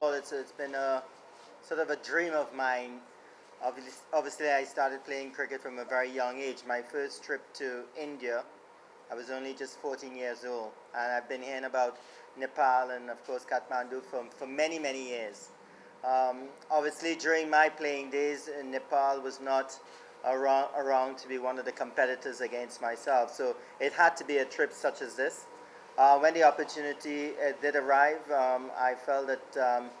Well, it's been a sort of a dream of mine. Obviously, I started playing cricket from a very young age. My first trip to India, I was only just 14 years old, and I've been hearing about Nepal and of course Kathmandu for many many years. Obviously, during my playing days, Nepal was not around to be one of the competitors against myself. So it had to be a trip such as this. When the opportunity did arrive, I felt that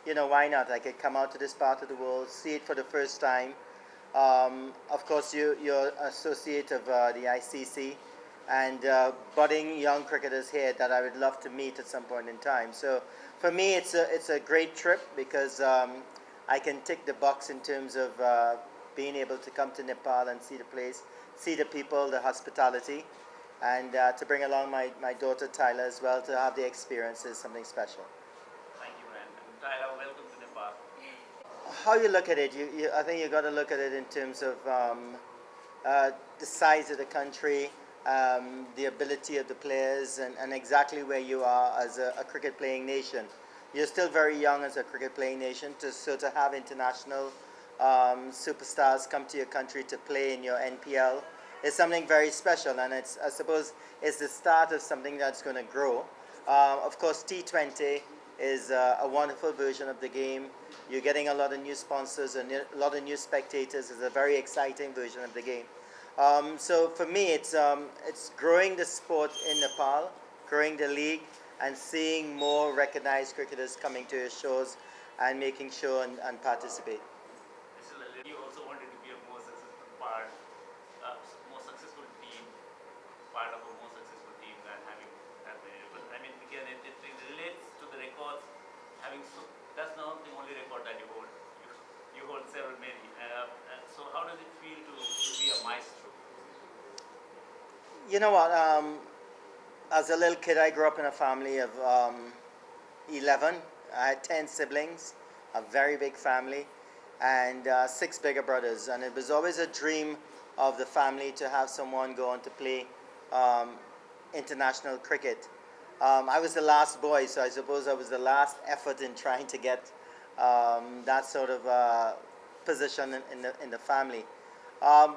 why not? I could come out to this part of the world, see it for the first time. Of course, you're associate of the ICC and budding young cricketers here that I would love to meet at some point in time. So for me, it's a great trip because I can tick the box in terms of being able to come to Nepal and see the place, see the people, the hospitality, and to bring along my daughter Tyler as well to have the experience is something special. Thank you, man. And Tyler, welcome to Nepal. How you look at it, I think you got to look at it in terms of the size of the country, the ability of the players, and exactly where you are as a cricket playing nation. You're still very young as a cricket playing nation, to have international superstars come to your country to play in your NPL is something very special, and I suppose it's the start of something that's going to grow. Of course, T20 is a wonderful version of the game. You're getting a lot of new sponsors and a lot of new spectators. It's a very exciting version of the game. So for me, it's growing the sport in Nepal, growing the league, and seeing more recognized cricketers coming to your shows and making sure and participate. This is a you also wanted to be a more successful part, more successful team, part of a more successful team than having that many. But I mean, again, it relates to the records. Having so that's not the only record that you hold. You hold several many. So how does it feel to be a maestro? You know what? As a little kid, I grew up in a family of 11. I had 10 siblings, a very big family, and six bigger brothers. And it was always a dream of the family to have someone go on to play um, international cricket. I was the last boy, so I suppose I was the last effort in trying to get that sort of position in the family. Um,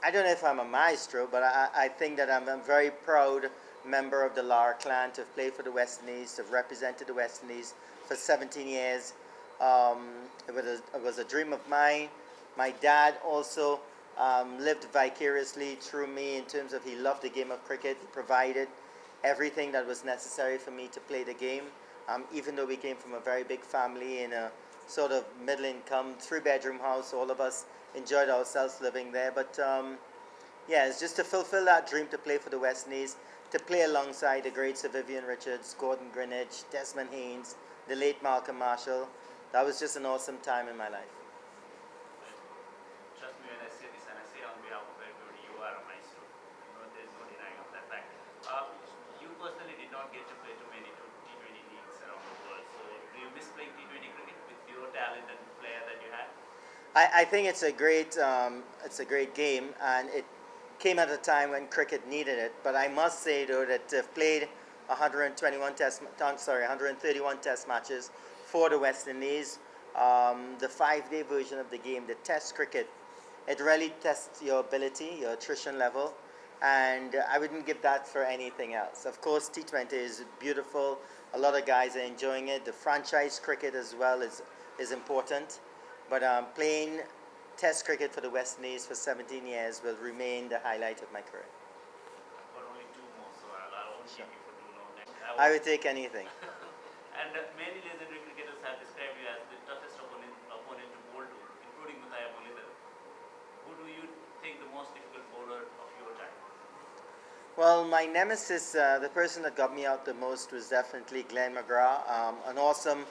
I don't know if I'm a maestro, but I think that I'm a very proud member of the Lara clan to have played for the West Indies, to have represented the West Indies for 17 years. It was a dream of mine. My dad also lived vicariously through me in terms of he loved the game of cricket. He provided everything that was necessary for me to play the game. Even though we came from a very big family in a sort of middle income, three-bedroom house, all of us enjoyed ourselves living there. But yeah, it's just to fulfill that dream to play for the West Indies, to play alongside the greats of Vivian Richards, Gordon Greenwich, Desmond Haynes, the late Malcolm Marshall. That was just an awesome time in my life. Trust me when I say this, and I say on behalf of everybody, you are a maestro. No, there is no denying of that fact. You personally did not get to play too many T20 leagues around the world. So do you miss playing T20 cricket with your talent and player that you had? I think it's a great game, and it came at a time when cricket needed it. But I must say though that they've played 131 Test matches for the West Indies. The 5-day version of the game, the Test cricket, it really tests your ability, your attrition level, and I wouldn't give that for anything else. Of course, T20 is beautiful. A lot of guys are enjoying it. The franchise cricket as well is important. But playing Test cricket for the West Indies for 17 years will remain the highlight of my career. I've got only two more, so I won't Sure. keep you for too long. I would take anything. And many legendary cricketers have described you as the toughest opponent to bowl to, including Mutaya Molidar. Who do you think the most difficult bowler of your time? Well, my nemesis, the person that got me out the most was definitely Glenn McGrath, an awesome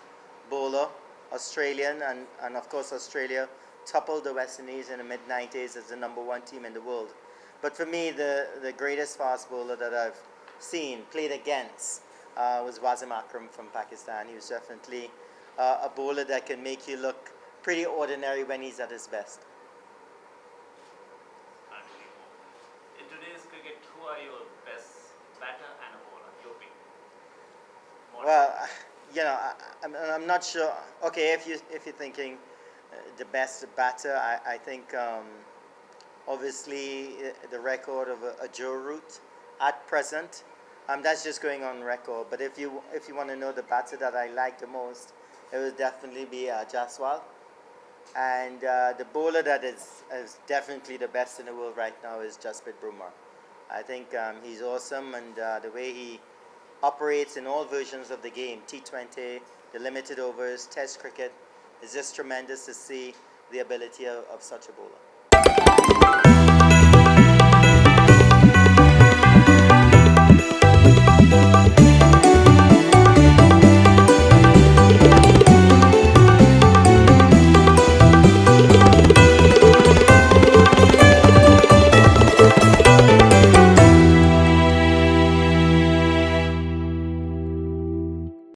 bowler, Australian, and of course Australia toppled the West Indies in the mid 90s as the number one team in the world. But for me, the greatest fast bowler that I've seen, played against, was Wasim Akram from Pakistan. He was definitely a bowler that can make you look pretty ordinary when he's at his best. Unbelievable. In today's cricket, who are your best batter and a bowler? Your pick. Modern. Well, you know, I'm not sure. Okay, if you're thinking the best batter, I think obviously the record of a Joe Root at present. That's just going on record. But if you want to know the batter that I like the most, it would definitely be Jaswal. And the bowler that is definitely the best in the world right now is Jasprit Bumrah. I think he's awesome, and the way he operates in all versions of the game, T20, the limited overs, Test cricket, is just tremendous to see the ability of such a bowler.